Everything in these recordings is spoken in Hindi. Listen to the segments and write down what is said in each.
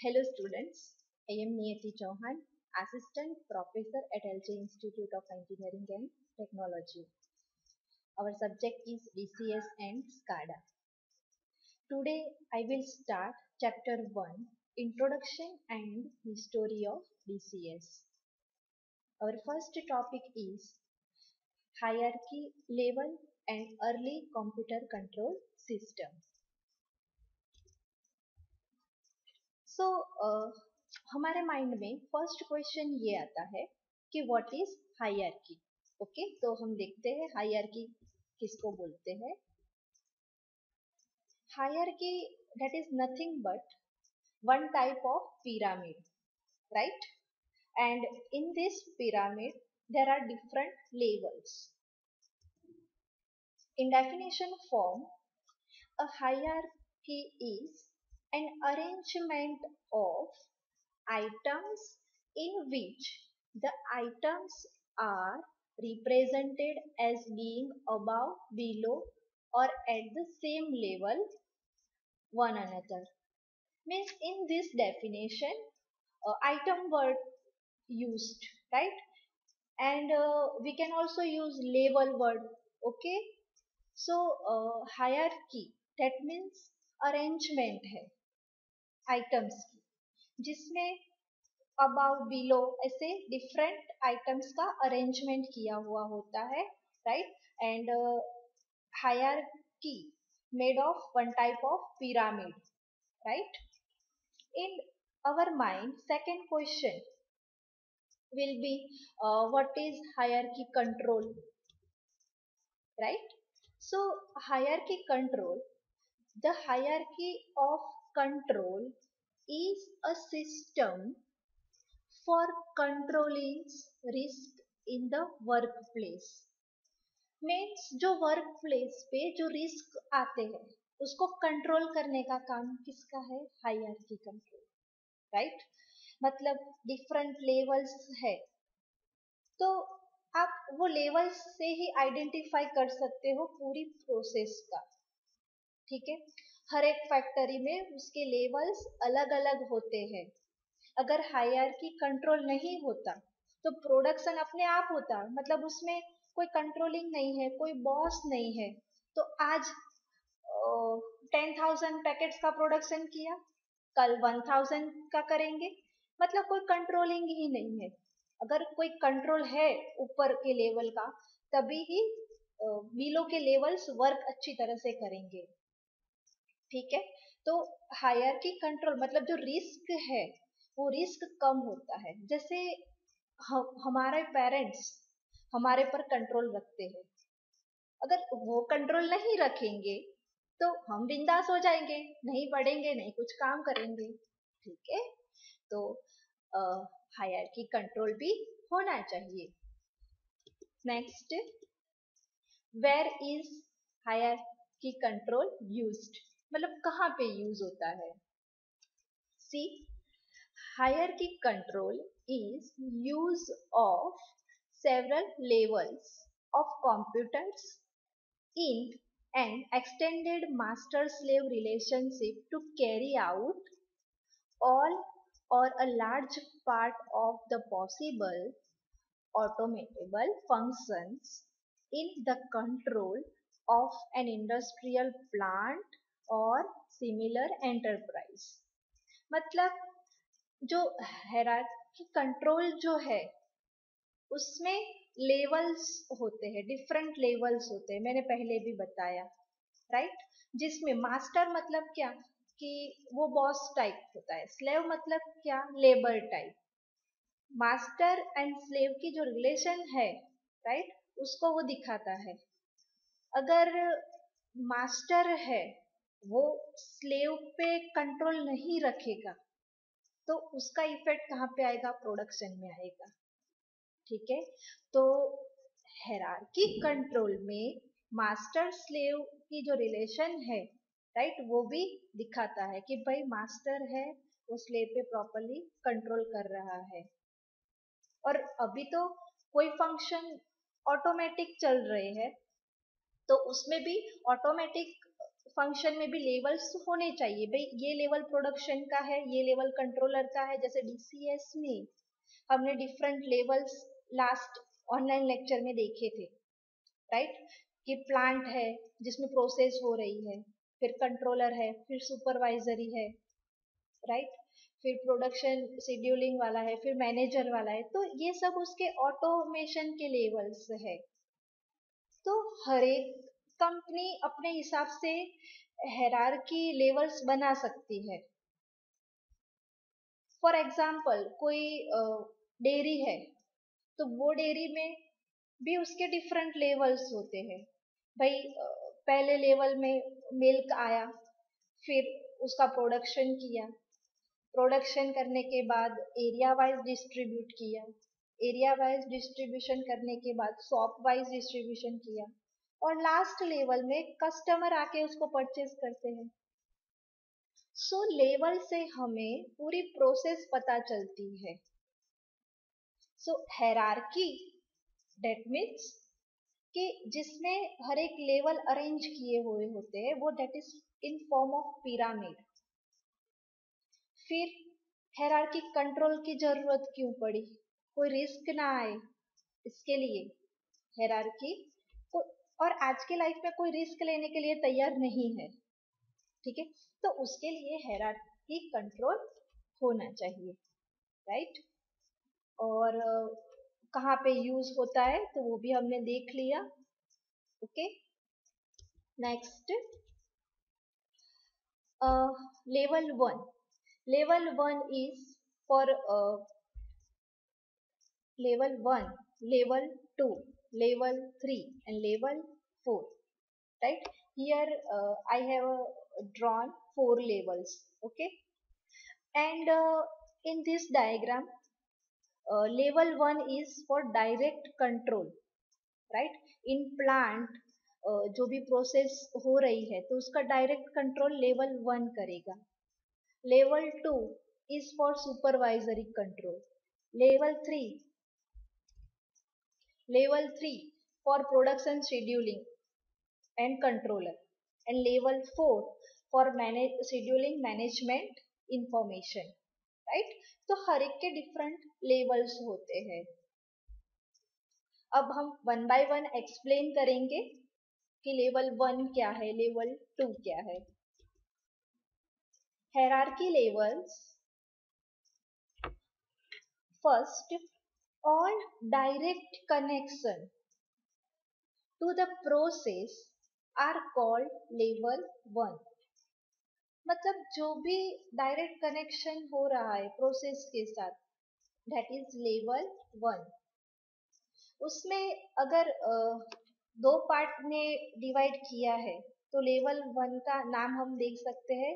Hello students, I am Niyati Chauhan, Assistant Professor at LJ Institute of Engineering and Technology. Our subject is DCS and SCADA. Today I will start Chapter 1, Introduction and History of DCS. Our first topic is Hierarchy Level and Early Computer Control System. सो हमारे माइंड में फर्स्ट क्वेश्चन ये आता है कि व्हाट इज हायरार्की. ओके, तो हम देखते हैं हायरार्की किसको बोलते हैं. Hierarchy that is nothing but one type of pyramid, right? And in this pyramid there are different levels. In definition form, a hierarchy is an arrangement of items in which the items are represented as being above, below or at the same level one another. Means in this definition item word used, right? And we can also use level word. Okay, so hierarchy that means arrangement है items की जिसमें अबाव बिलो ऐसे डिफरेंट आइटम्स का अरेंजमेंट किया हुआ होता है, right? And hierarchy made of one type of pyramid, right? In our mind second question will be what is hierarchy control, right? So hierarchy control, the hierarchy of control is a system for controlling risk in the workplace. Means जो वर्क प्लेस पे जो रिस्क आते हैं उसको कंट्रोल करने का काम किसका है? Hierarchy control, right? मतलब डिफरेंट लेवल्स है तो आप वो लेवल्स से ही आइडेंटिफाई कर सकते हो पूरी प्रोसेस का, ठीक है? हर एक फैक्ट्री में उसके लेवल्स अलग अलग होते हैं. अगर हायरार्की कंट्रोल नहीं होता तो प्रोडक्शन अपने आप होता, मतलब उसमें कोई कंट्रोलिंग नहीं है, कोई बॉस नहीं है. तो आज 10,000 पैकेट्स का प्रोडक्शन किया, कल 1,000 का करेंगे, मतलब कोई कंट्रोलिंग ही नहीं है. अगर कोई कंट्रोल है ऊपर के लेवल का तभी ही बिलो के लेवल्स वर्क अच्छी तरह से करेंगे, ठीक है? तो हायरार्की कंट्रोल मतलब जो रिस्क है वो रिस्क कम होता है. जैसे हमारे पेरेंट्स हमारे पर कंट्रोल रखते हैं, अगर वो कंट्रोल नहीं रखेंगे तो हम बिंदास हो जाएंगे, नहीं पढ़ेंगे, नहीं कुछ काम करेंगे, ठीक है? तो हायरार्की कंट्रोल भी होना चाहिए. Next, where is hierarchy control used, मतलब कहाँ पे यूज होता है? सी, hierarchy control is use of several levels of computers in an extended master-slave relationship to carry out all or a large part of the possible automatable functions in the control of an industrial plant or similar enterprise. मतलब जो हायरार्की कंट्रोल जो है उसमें लेवल्स होते हैं, डिफरेंट लेवल्स होते हैं, मैंने पहले भी बताया, राइट? जिसमें मास्टर मतलब क्या कि वो बॉस टाइप होता है, स्लेव मतलब क्या? Labour type. Master and slave की जो रिलेशन है, राइट, उसको वो दिखाता है. अगर मास्टर है वो स्लेव पे कंट्रोल नहीं रखेगा तो उसका इफेक्ट कहाँ पे आएगा? प्रोडक्शन में आएगा, ठीक है? तो हायरार्की कंट्रोल में मास्टर स्लेव की जो रिलेशन है, राइट, वो भी दिखाता है कि भाई मास्टर है वो स्लेव पे प्रॉपरली कंट्रोल कर रहा है. और अभी तो कोई फंक्शन ऑटोमेटिक चल रहे हैं तो उसमें भी ऑटोमेटिक फंक्शन में भी लेवल्स होने चाहिए भाई, ये लेवल प्रोडक्शन का है, ये लेवल कंट्रोलर का है। जैसे डीसीएस में हमने different levels last online lecture में देखे थे, राइट? कि प्लांट है जिसमें प्रोसेस हो रही है, फिर कंट्रोलर है, फिर सुपरवाइजरी है, राइट? फिर प्रोडक्शन शेड्यूलिंग वाला है, फिर मैनेजर वाला है। तो ये सब उसके ऑटोमेशन के लेवल्स है। तो हर एक कंपनी अपने हिसाब से हायरार्की लेवल्स बना सकती है। फॉर एग्जाम्पल कोई डेयरी है, तो वो डेयरी में भी उसके डिफरेंट लेवल्स होते हैं भाई। पहले लेवल में मिल्क आया, फिर उसका प्रोडक्शन किया, प्रोडक्शन करने के बाद एरिया वाइज डिस्ट्रीब्यूट किया, एरिया वाइज डिस्ट्रीब्यूशन करने के बाद शॉप वाइज डिस्ट्रीब्यूशन किया, और लास्ट लेवल में कस्टमर आके उसको परचेज करते हैं। सो लेवल से हमें पूरी प्रोसेस पता चलती है। सो हायरार्की दैट मीन्स कि जिसमें हर एक लेवल अरेंज किए हुए होते हैं, वो that is in form of pyramid. फिर हायरार्की कंट्रोल की जरूरत क्यों पड़ी? कोई रिस्क ना आए इसके लिए हायरार्की को, और आज के लाइफ में कोई रिस्क लेने के लिए तैयार नहीं है, ठीक है? तो उसके लिए हायरार्की कंट्रोल होना चाहिए, राइट? और कहाँ पे यूज होता है तो वो भी हमने देख लिया। Okay, next level one. Level one is for level 1, level 2, level 3 and level 4, right? Here I have drawn 4 levels, okay? And in this diagram, level 1 is for direct control, right? In plant जो भी प्रोसेस हो रही है तो उसका डायरेक्ट कंट्रोल लेवल 1 करेगा। Level 2 is for supervisory control. Level 3 for production scheduling and controller, and level 4 for scheduling management information, right? तो हर एक के डिफरेंट लेवल्स होते हैं। अब हम वन बाय वन एक्सप्लेन करेंगे कि लेवल 1 क्या है, लेवल 2 क्या है। Hierarchy levels, first, all direct connection to the process are called level 1। मतलब जो भी डायरेक्ट कनेक्शन हो रहा है प्रोसेस के साथ, दैट इज लेवल 1। उसमें अगर दो पार्ट में डिवाइड किया है तो लेवल 1 का नाम हम देख सकते हैं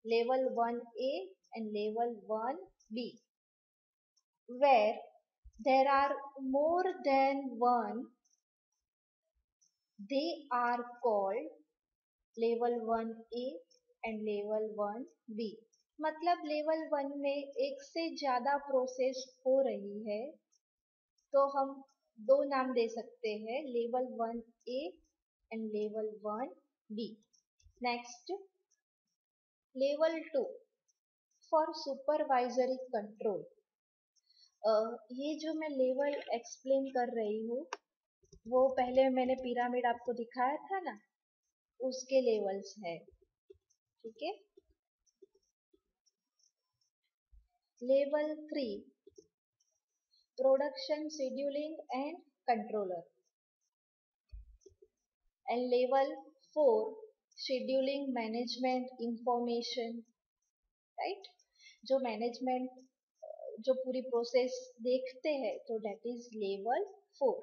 level 1A and level 1B, where there are more than one, they are called level 1A and level 1B। मतलब लेवल 1 में एक से ज्यादा प्रोसेस हो रही है तो हम दो नाम दे सकते हैं, level 1A and level 1B। Next, level 2 for supervisory control. ये जो मैं लेवल एक्सप्लेन कर रही हूँ वो पहले मैंने पिरामिड आपको दिखाया था ना, उसके लेवल्स है, ठीक है? Level 3 production scheduling and controller, and level 4 scheduling management information, right? जो मैनेजमेंट जो पूरी प्रोसेस देखते हैं तो दैट इज लेवल 4।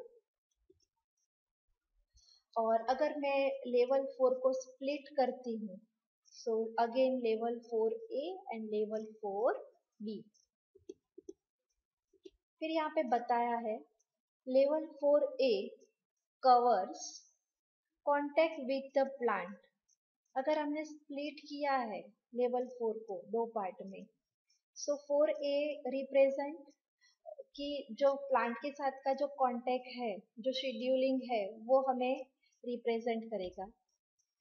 और अगर मैं लेवल 4 को स्प्लिट करती हूँ, so again level 4A and level 4B। फिर यहाँ पे बताया है level 4A covers contact with the plant. अगर हमने स्प्लिट किया है लेवल 4 को दो पार्ट में, सो 4A रिप्रेजेंट कि जो प्लांट के साथ का जो कांटेक्ट है, जो शेड्यूलिंग है, वो हमें रिप्रेजेंट करेगा।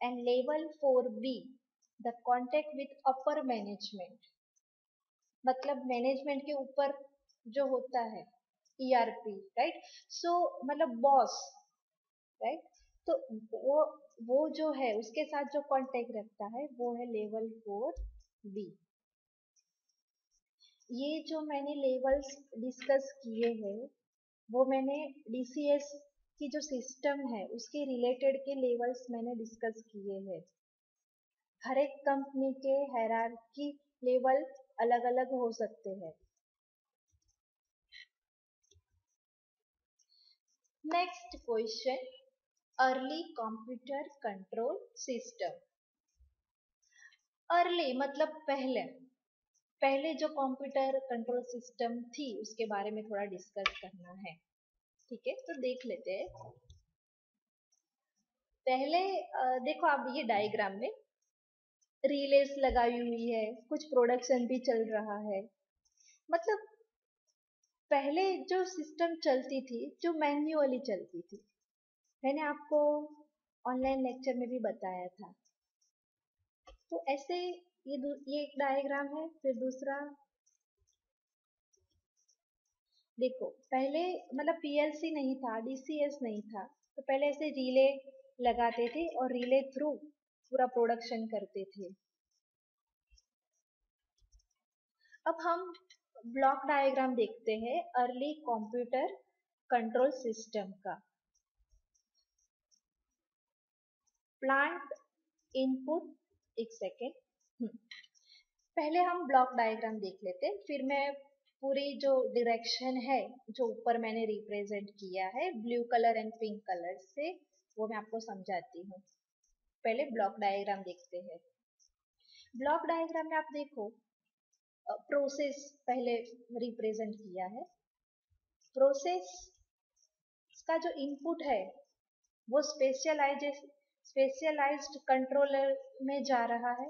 And level 4B the contact with upper management, मतलब मैनेजमेंट के ऊपर जो होता है ERP, राइट। सो मतलब बॉस, राइट। तो वो जो है उसके साथ जो कांटेक्ट रखता है वो है लेवल 4B। ये जो मैंने लेवल्स डिस्कस किए हैं वो मैंने DCS की जो सिस्टम है उसके रिलेटेड के लेवल्स मैंने डिस्कस किए हैं। हर एक कंपनी के हायरार्की लेवल अलग अलग हो सकते हैं। Next question, early computer control system. Early मतलब पहले, पहले जो कंप्यूटर कंट्रोल सिस्टम थी उसके बारे में थोड़ा डिस्कस करना है। ठीक है, तो देख लेते हैं। पहले देखो आप ये डायग्राम में रिलेस लगाई हुई है, कुछ प्रोडक्शन भी चल रहा है। मतलब पहले जो सिस्टम चलती थी जो मैन्युअली चलती थी, मैंने आपको ऑनलाइन लेक्चर में भी बताया था। तो ऐसे ये एक डायग्राम है। फिर दूसरा देखो, पहले मतलब PLC नहीं था, DCS नहीं था, तो पहले ऐसे रिले लगाते थे और रिले थ्रू पूरा प्रोडक्शन करते थे। अब हम ब्लॉक डायग्राम देखते हैं अर्ली कंप्यूटर कंट्रोल सिस्टम का। प्लांट इनपुट, एक सेकेंड, पहले हम ब्लॉक डायग्राम देख लेते हैं, फिर मैं पूरी जो डायरेक्शन है जो ऊपर मैंने रिप्रेजेंट किया है blue colour and pink colour से, वो मैं आपको समझाती हूँ। पहले ब्लॉक डायग्राम देखते हैं। ब्लॉक डायग्राम में आप देखो प्रोसेस पहले रिप्रेजेंट किया है। प्रोसेस का जो इनपुट है वो स्पेशलाइज्ड कंट्रोलर में जा रहा है,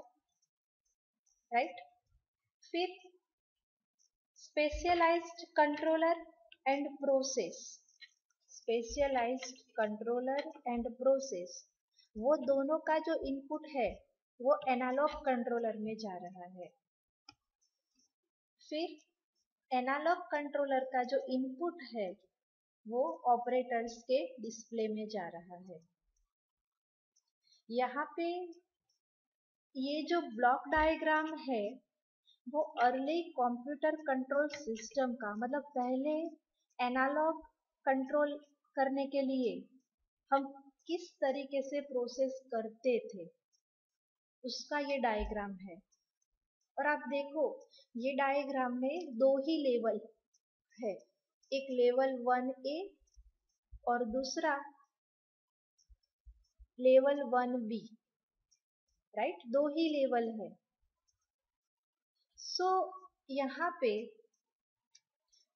राइट। फिर specialized controller and process, specialized controller and process, वो दोनों का जो इनपुट है वो एनालॉग कंट्रोलर में जा रहा है। फिर एनालॉग कंट्रोलर का जो इनपुट है वो ऑपरेटर्स के डिस्प्ले में जा रहा है। यहाँ पे ये जो ब्लॉक डायग्राम है वो अर्ली कंप्यूटर कंट्रोल सिस्टम का, मतलब पहले एनालॉग कंट्रोल करने के लिए हम किस तरीके से प्रोसेस करते थे उसका ये डायग्राम है। और आप देखो ये डायग्राम में दो ही लेवल है, एक लेवल 1A और दूसरा लेवल 1B, राइट। दो ही लेवल है। सो यहाँ पे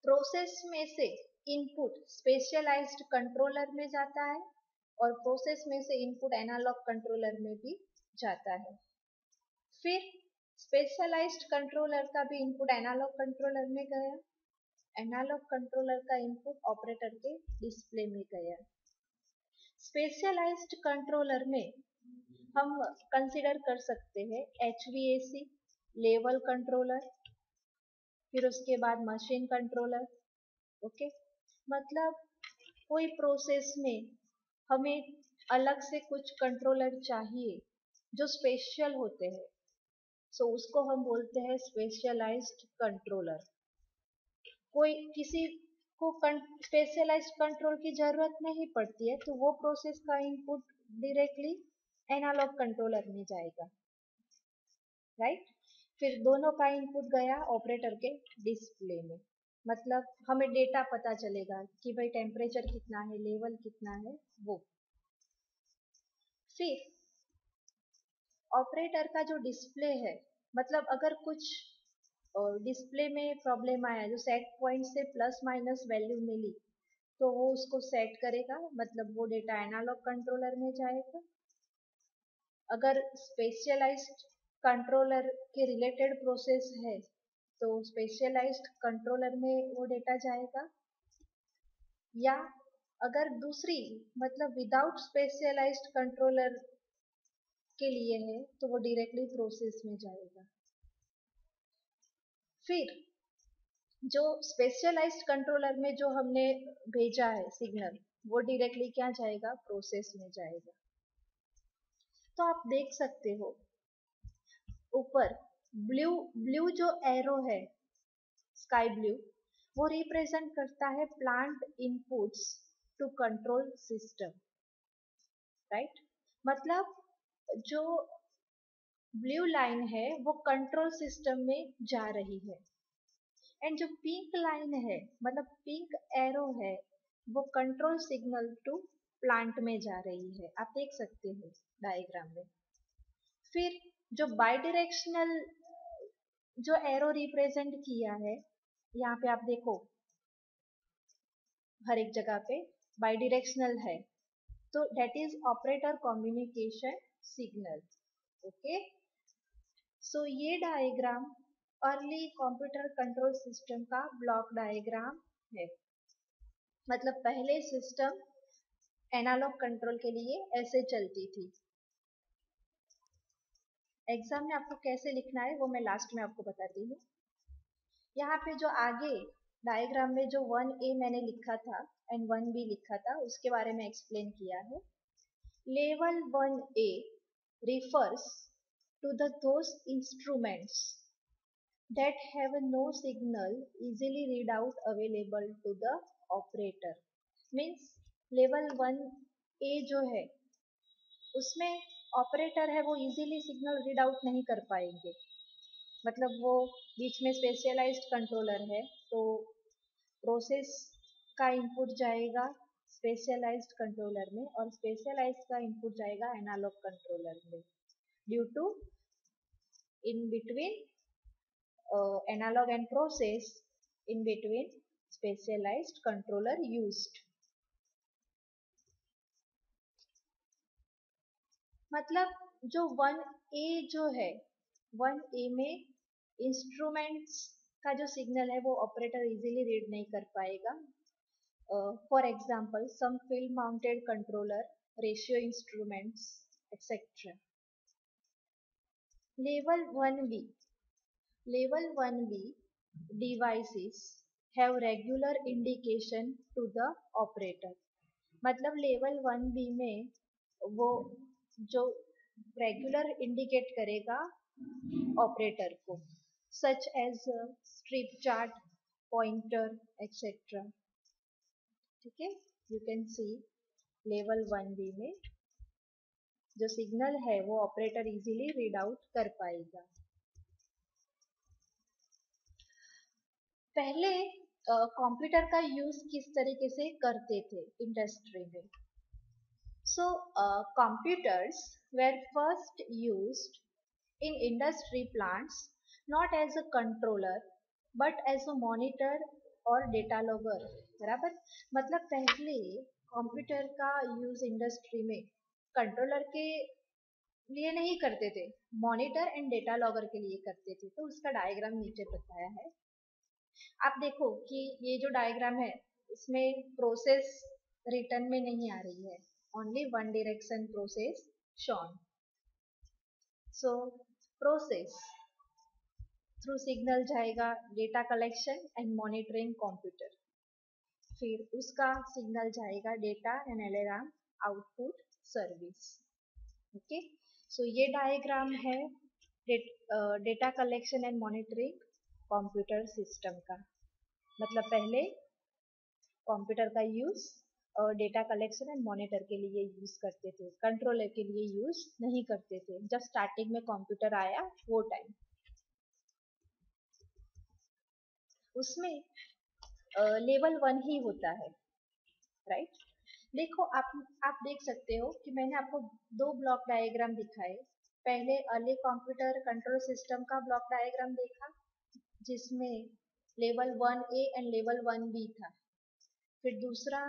प्रोसेस में से इनपुट स्पेशलाइज्ड कंट्रोलर में जाता है और प्रोसेस में से इनपुट एनालॉग कंट्रोलर में भी जाता है। फिर स्पेशलाइज्ड कंट्रोलर का भी इनपुट एनालॉग कंट्रोलर में गया, एनालॉग कंट्रोलर का इनपुट ऑपरेटर के डिस्प्ले में गया। स्पेशलाइज्ड कंट्रोलर में हम कंसीडर कर सकते हैं HVAC लेवल कंट्रोलर, फिर उसके बाद मशीन कंट्रोलर। ओके, मतलब कोई प्रोसेस में हमें अलग से कुछ कंट्रोलर चाहिए जो स्पेशल होते हैं, सो उसको हम बोलते हैं स्पेशलाइज्ड कंट्रोलर। कोई किसी को स्पेशलाइज्ड कंट्रोल की जरूरत नहीं पड़ती है तो वो प्रोसेस का इनपुट डायरेक्टली एनालॉग कंट्रोलर में जाएगा, राइट। फिर दोनों का इनपुट गया ऑपरेटर के डिस्प्ले में, मतलब हमें डेटा पता चलेगा कि भाई टेम्परेचर कितना है, लेवल कितना है वो। फिर ऑपरेटर का जो डिस्प्ले है, मतलब अगर कुछ डिस्प्ले में प्रॉब्लम आया जो सेट पॉइंट से प्लस माइनस वैल्यू मिली तो वो उसको सेट करेगा, मतलब वो डेटा एनालॉग कंट्रोलर में जाएगा। अगर स्पेशलाइज्ड कंट्रोलर के रिलेटेड प्रोसेस है तो स्पेशलाइज्ड कंट्रोलर में वो डेटा जाएगा। या अगर दूसरी मतलब विदाउट स्पेशलाइज्ड कंट्रोलर के लिए है तो वो डायरेक्टली प्रोसेस में जाएगा। फिर जो स्पेशलाइज्ड कंट्रोलर में जो हमने भेजा है सिग्नल, वो डायरेक्टली क्या जाएगा, प्रोसेस में जाएगा। तो आप देख सकते हो ऊपर ब्लू ब्लू जो एरो है, स्काई ब्लू, वो रिप्रेजेंट करता है plant inputs to control system, right. मतलब जो ब्लू लाइन है वो कंट्रोल सिस्टम में जा रही है, एंड जो पिंक लाइन है, मतलब पिंक एरो है, वो कंट्रोल सिग्नल टू प्लांट में जा रही है। आप देख सकते हो डायग्राम में। फिर जो बाई डायरेक्शनल जो एरो रिप्रेजेंट किया है, यहाँ पे आप देखो हर एक जगह पे बाई डायरेक्शनल है, तो that is operator communication signal. Okay, so ये diagram early computer control system का ब्लॉक डायग्राम है। मतलब पहले सिस्टम एनालॉग कंट्रोल के लिए ऐसे चलती थी। एग्जाम में आपको कैसे लिखना है वो मैं लास्ट में आपको बताती हूँ। यहाँ पे जो आगे डायग्राम में जो 1A मैंने लिखा था एंड 1B लिखा था, उसके बारे में एक्सप्लेन किया है। Level 1A refers to those instruments that have no signal easily read out available to the operator. Means level 1A जो है उसमें ऑपरेटर है वो इजीली सिग्नल रीड आउट नहीं कर पाएंगे। मतलब वो बीच में स्पेशलाइज्ड कंट्रोलर है, तो प्रोसेस का इनपुट जाएगा स्पेशलाइज्ड कंट्रोलर में और स्पेशलाइज्ड का इनपुट जाएगा एनालॉग कंट्रोलर में, due to in between analog and process, in between specialized controller used. मतलब जो 1A जो है, 1A में इंस्ट्रूमेंट्स का जो सिग्नल है वो ऑपरेटर इजीली रीड नहीं कर पाएगा। For example some field mounted controller, ratio instruments etcetera. Level 1B devices have regular indication to the operator। मतलब लेवल 1B में वो जो रेगुलर इंडिकेट करेगा ऑपरेटर को, such as strip chart, pointer etcetera. ठीक है, you can see level 1B में जो सिग्नल है वो ऑपरेटर इजीली रीड आउट कर पाएगा। पहले कंप्यूटर का यूज किस तरीके से करते थे इंडस्ट्री में। So, computers were first used in industry plants not as a controller but as a monitor और data logger। बराबर, मतलब पहले कंप्यूटर का यूज इंडस्ट्री में कंट्रोलर के लिए नहीं करते थे, मॉनिटर एंड डेटा लॉगर के लिए करते थे। तो उसका डायग्राम नीचे बताया है। आप देखो कि ये जो डायग्राम है इसमें प्रोसेस रिटर्न में नहीं आ रही है, only one direction process shown। So process through signal जाएगा data collection and monitoring computer, फिर उसका सिग्नल जाएगा data and alarm output service. Okay, so ये डायग्राम है data collection and monitoring computer system का। मतलब पहले कंप्यूटर का यूज और डेटा कलेक्शन एंड मॉनिटर के लिए यूज करते थे, कंट्रोलर के लिए यूज नहीं करते थे जब स्टार्टिंग में कंप्यूटर आया वो टाइम। उसमें लेवल 1 ही होता है, राइट। देखो आप देख सकते हो कि मैंने आपको दो ब्लॉक डायग्राम दिखाए। पहले अर्ली कंप्यूटर कंट्रोल सिस्टम का ब्लॉक डायग्राम देखा जिसमें level 1A and level 1B था। फिर दूसरा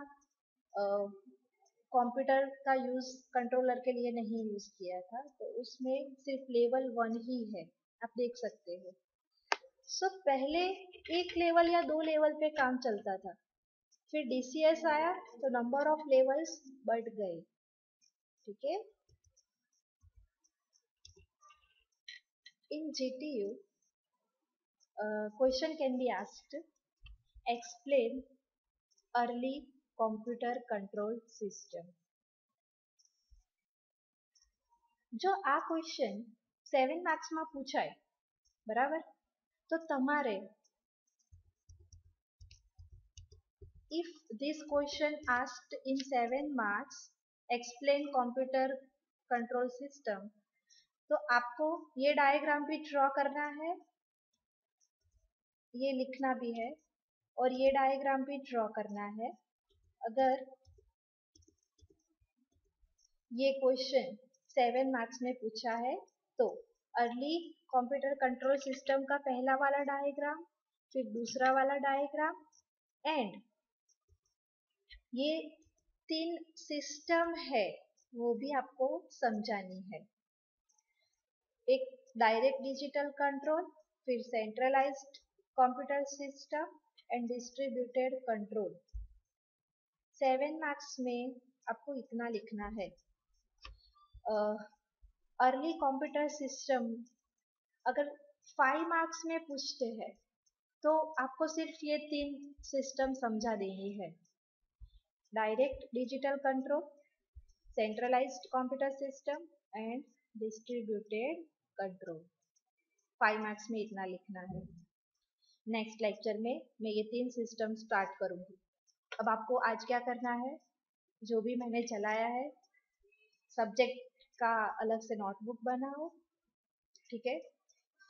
कंप्यूटर का यूज कंट्रोलर के लिए नहीं यूज किया था, तो उसमें सिर्फ लेवल 1 ही है, आप देख सकते हो। सो पहले एक लेवल या दो लेवल पे काम चलता था, फिर DCS आया तो नंबर ऑफ लेवल्स बढ़ गए। ठीक है, In GTU, question can be asked, explain early computer control system. જો આ ક્વેશ્ચન 7 માર્ક્સમાં પૂછાય, બરાબર? તો તમારે if this question asked in 7 marks, explain computer control system, तो आपको ये डायग्राम भी ड्रॉ करना है, ये लिखना भी है और ये डायग्राम भी ड्रॉ करना है। अगर ये क्वेश्चन 7 मार्क्स में पूछा है तो अर्ली कंप्यूटर कंट्रोल सिस्टम का पहला वाला डायग्राम, फिर दूसरा वाला डायग्राम एंड ये 3 सिस्टम है वो भी आपको समझानी है। एक डायरेक्ट डिजिटल कंट्रोल, फिर centralised computer system and distributed control. 7 marks में आपको इतना लिखना है। अर्ली कंप्यूटर सिस्टम अगर 5 मार्क्स में पूछते हैं तो आपको सिर्फ ये 3 सिस्टम समझा देनी है, direct digital control, centralised computer system and distributed control. 5 marks में इतना लिखना है। नेक्स्ट लेक्चर में मैं ये 3 सिस्टम स्टार्ट करूंगी। अब आपको आज क्या करना है, जो भी मैंने चलाया है सब्जेक्ट का अलग से नोटबुक बनाओ, ठीक है?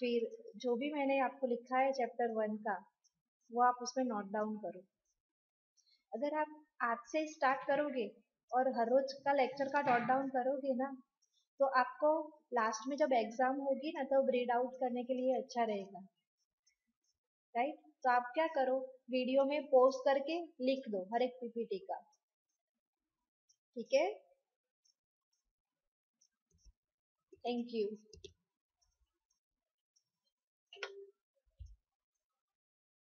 फिर जो भी मैंने आपको लिखा है चैप्टर 1 का वो आप उसमें नोट डाउन करो। अगर आप आज से स्टार्ट करोगे और हर रोज का लेक्चर का नोट डाउन करोगे ना, तो आपको लास्ट में जब एग्जाम होगी ना तो रीड आउट करने के लिए अच्छा रहेगा, राइट? तो आप क्या करो, वीडियो में पॉज करके लिख दो हर एक पीपीटी का, ठीक है? Thank you.